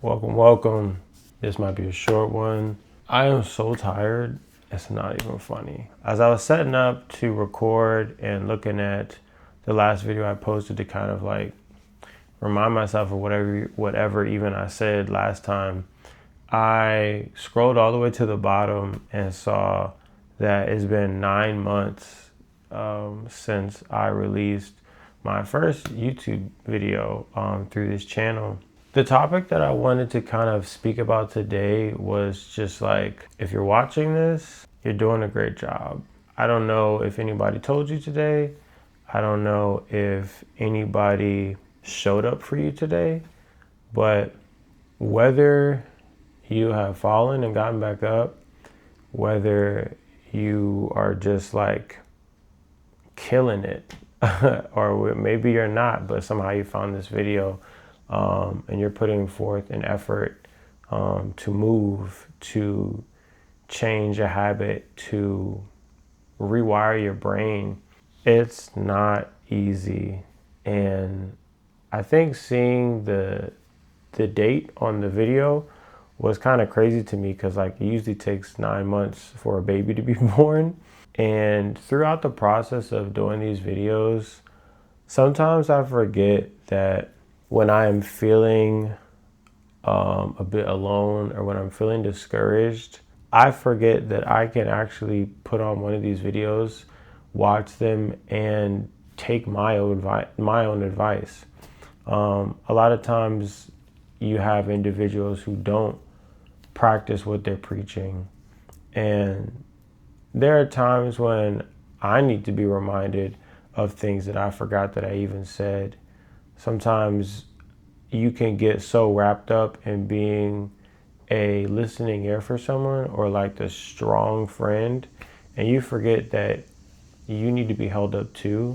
Welcome. This might be a short one. I am so tired, it's not even funny. As I was setting up to record and looking at the last video I posted to kind of like remind myself of whatever even I said last time, I scrolled all the way to the bottom and saw that it's been 9 months since I released my first YouTube video through this channel. The topic that I wanted to kind of speak about today was just like, if you're watching this, you're doing a great job. I don't know if anybody told you today. I don't know if anybody showed up for you today, but whether you have fallen and gotten back up, whether you are just like killing it, or maybe you're not, but somehow you found this video and you're putting forth an effort to move, to change a habit, to rewire your brain. It's not easy. And I think seeing the date on the video was kind of crazy to me because like it usually takes 9 months for a baby to be born. And throughout the process of doing these videos, sometimes I forget that when I am feeling a bit alone or when I'm feeling discouraged, I forget that I can actually put on one of these videos, watch them, and take my own advice. A lot of times you have individuals who don't practice what they're preaching. And there are times when I need to be reminded of things that I forgot that I even said. Sometimes you can get so wrapped up in being a listening ear for someone or like the strong friend, and you forget that you need to be held up too,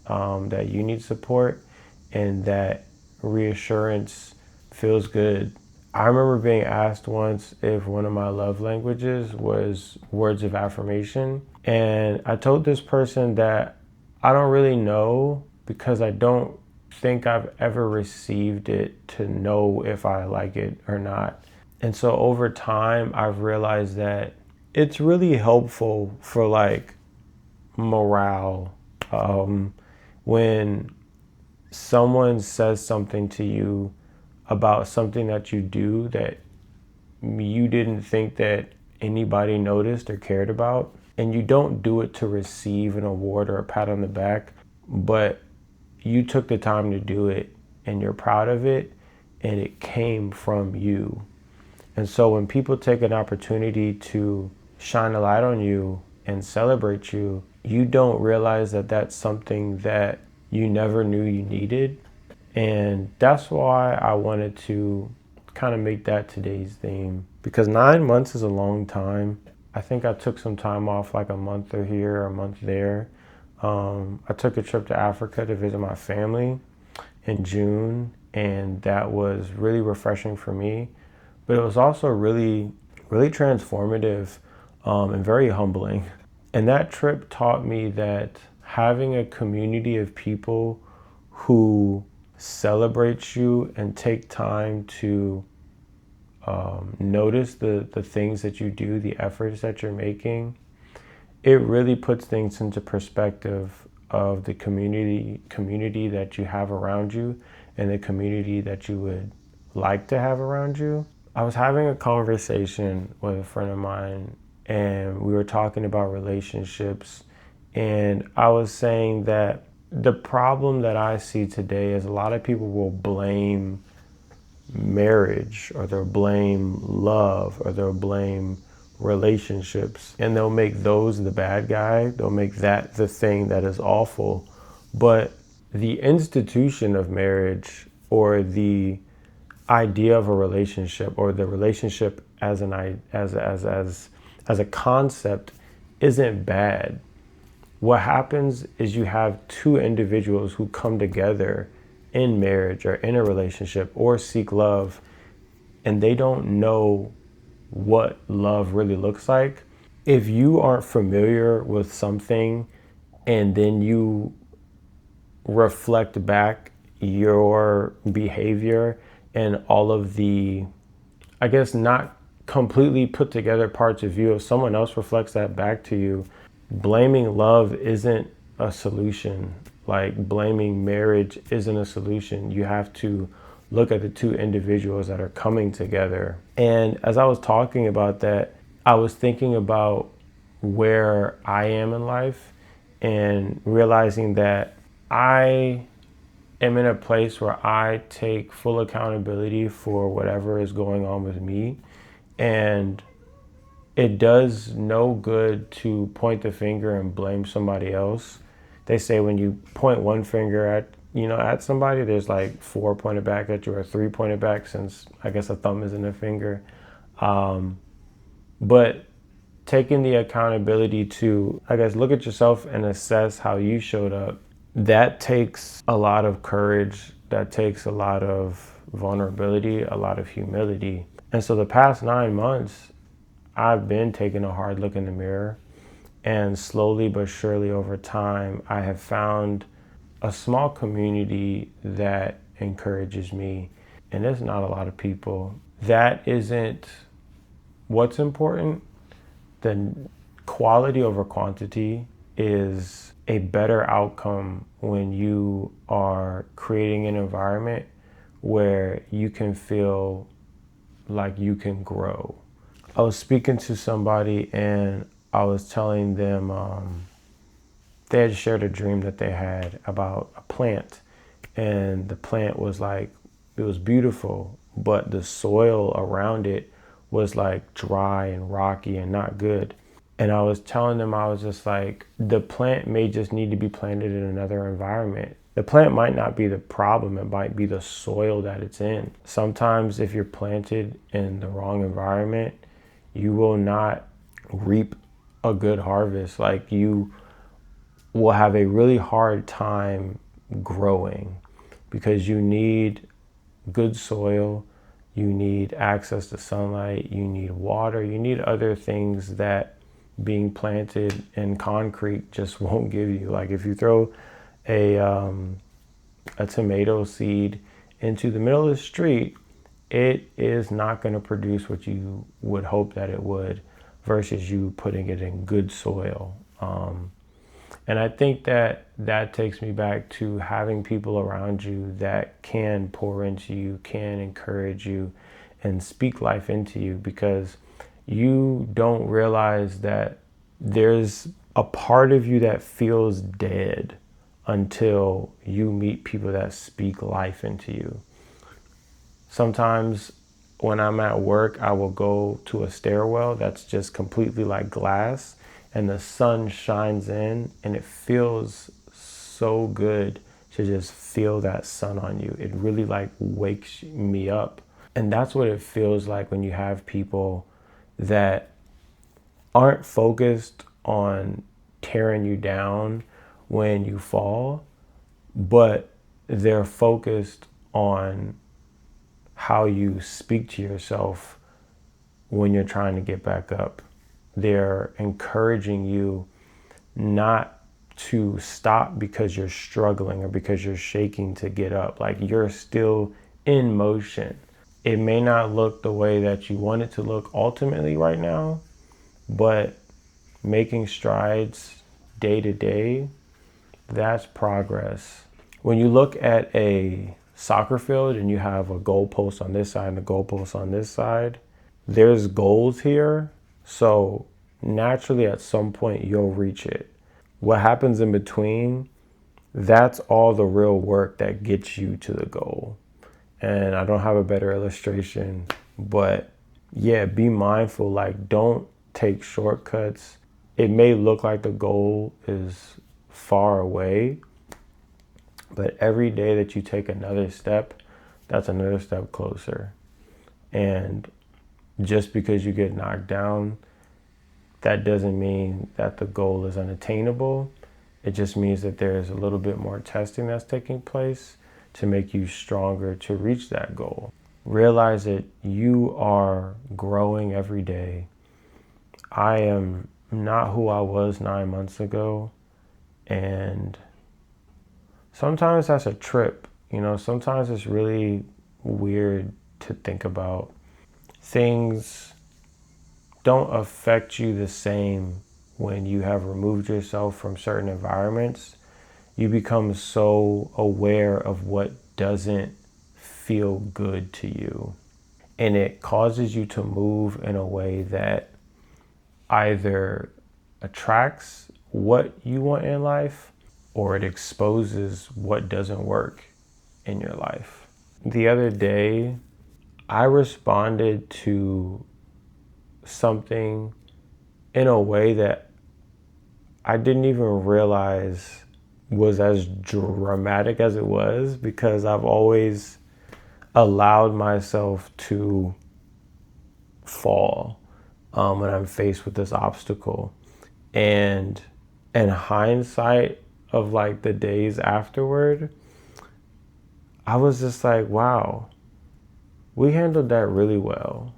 that you need support, and that reassurance feels good. I remember being asked once if one of my love languages was words of affirmation, and I told this person that I don't really know because I don't think I've ever received it to know if I like it or not. And so over time, I've realized that it's really helpful for like morale. When someone says something to you about something that you do that you didn't think that anybody noticed or cared about, and you don't do it to receive an award or a pat on the back, but you took the time to do it and you're proud of it and it came from you. And so when people take an opportunity to shine a light on you and celebrate you, you don't realize that that's something that you never knew you needed. And that's why I wanted to kind of make that today's theme, because 9 months is a long time. I think I took some time off, like a month or here, a month there. I took a trip to Africa to visit my family in June, and that was really refreshing for me. But it was also really, really transformative and very humbling. And that trip taught me that having a community of people who celebrate you and take time to notice the things that you do, the efforts that you're making, it really puts things into perspective of the community that you have around you and the community that you would like to have around you. I was having a conversation with a friend of mine and we were talking about relationships, and I was saying that the problem that I see today is a lot of people will blame marriage, or they'll blame love, or they'll blame relationships, and they'll make those the bad guy. They'll make that the thing that is awful. But the institution of marriage, or the idea of a relationship, or the relationship as a concept, isn't bad. What happens is you have two individuals who come together in marriage or in a relationship or seek love, and they don't know what love really looks like. If you aren't familiar with something and then you reflect back your behavior and all of the, I guess, not completely put together parts of you, if someone else reflects that back to you, blaming love isn't a solution. Like blaming marriage isn't a solution. You have to look at the two individuals that are coming together. And as I was talking about that, I was thinking about where I am in life and realizing that I am in a place where I take full accountability for whatever is going on with me. And it does no good to point the finger and blame somebody else. They say when you point one finger at somebody, there's like four pointed back at you or three pointed back, since I guess a thumb isn't a finger. But taking the accountability to, I guess, look at yourself and assess how you showed up, that takes a lot of courage. That takes a lot of vulnerability, a lot of humility. And so the past 9 months, I've been taking a hard look in the mirror, and slowly but surely over time, I have found a small community that encourages me. And there's not a lot of people. That isn't what's important. The quality over quantity is a better outcome when you are creating an environment where you can feel like you can grow. I was speaking to somebody and I was telling them they had shared a dream that they had about a plant, and the plant was like, it was beautiful, but the soil around it was like dry and rocky and not good. And I was telling them, I was just like, the plant may just need to be planted in another environment. The plant might not be the problem, it might be the soil that it's in. Sometimes if you're planted in the wrong environment, you will not reap a good harvest. Like, you will have a really hard time growing because you need good soil, you need access to sunlight, you need water, you need other things that being planted in concrete just won't give you. Like if you throw a tomato seed into the middle of the street, it is not going to produce what you would hope that it would, versus you putting it in good soil. And I think that takes me back to having people around you that can pour into you, can encourage you, and speak life into you, because you don't realize that there's a part of you that feels dead until you meet people that speak life into you. Sometimes when I'm at work, I will go to a stairwell that's just completely like glass, and the sun shines in, and it feels so good to just feel that sun on you. It really like wakes me up. And that's what it feels like when you have people that aren't focused on tearing you down when you fall, but they're focused on how you speak to yourself when you're trying to get back up. They're encouraging you not to stop because you're struggling or because you're shaking to get up. Like, you're still in motion. It may not look the way that you want it to look ultimately right now, but making strides day to day, that's progress. When you look at a soccer field and you have a goalpost on this side and a goalpost on this side, there's goals here. So naturally at some point you'll reach it. What happens in between, that's all the real work that gets you to the goal. And I don't have a better illustration, but yeah, be mindful. Like, don't take shortcuts. It may look like the goal is far away, but every day that you take another step, that's another step closer. And just because you get knocked down, that doesn't mean that the goal is unattainable. It just means that there's a little bit more testing that's taking place to make you stronger to reach that goal. Realize that you are growing every day. I am not who I was 9 months ago. And sometimes that's a trip. Sometimes it's really weird to think about. Things don't affect you the same when you have removed yourself from certain environments. You become so aware of what doesn't feel good to you. And it causes you to move in a way that either attracts what you want in life or it exposes what doesn't work in your life. The other day, I responded to something in a way that I didn't even realize was as dramatic as it was, because I've always allowed myself to fall when I'm faced with this obstacle. And in hindsight of like the days afterward, I was just like, wow, we handled that really well.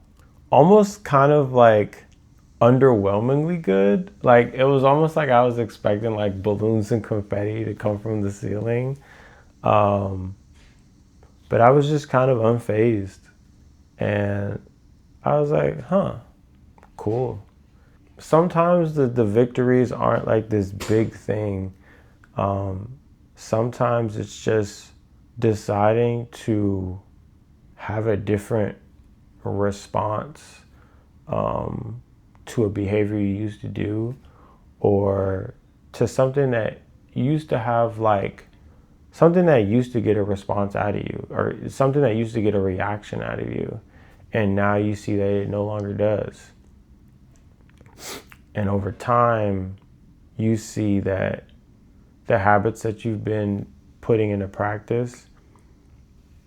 Almost kind of like underwhelmingly good. Like it was almost like I was expecting like balloons and confetti to come from the ceiling. But I was just kind of unfazed. And I was like, huh, cool. Sometimes the victories aren't like this big thing. Sometimes it's just deciding to have a different response to a behavior you used to do, or to something that used to have like something that used to get a response out of you, or something that used to get a reaction out of you, and now you see that it no longer does. And over time, you see that the habits that you've been putting into practice,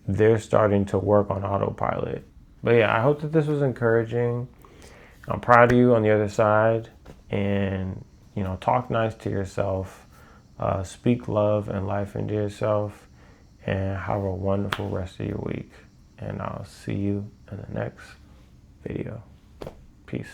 they're starting to work on autopilot. But yeah, I hope that this was encouraging. I'm proud of you on the other side. And, talk nice to yourself. Speak love and life into yourself. And have a wonderful rest of your week. And I'll see you in the next video. Peace.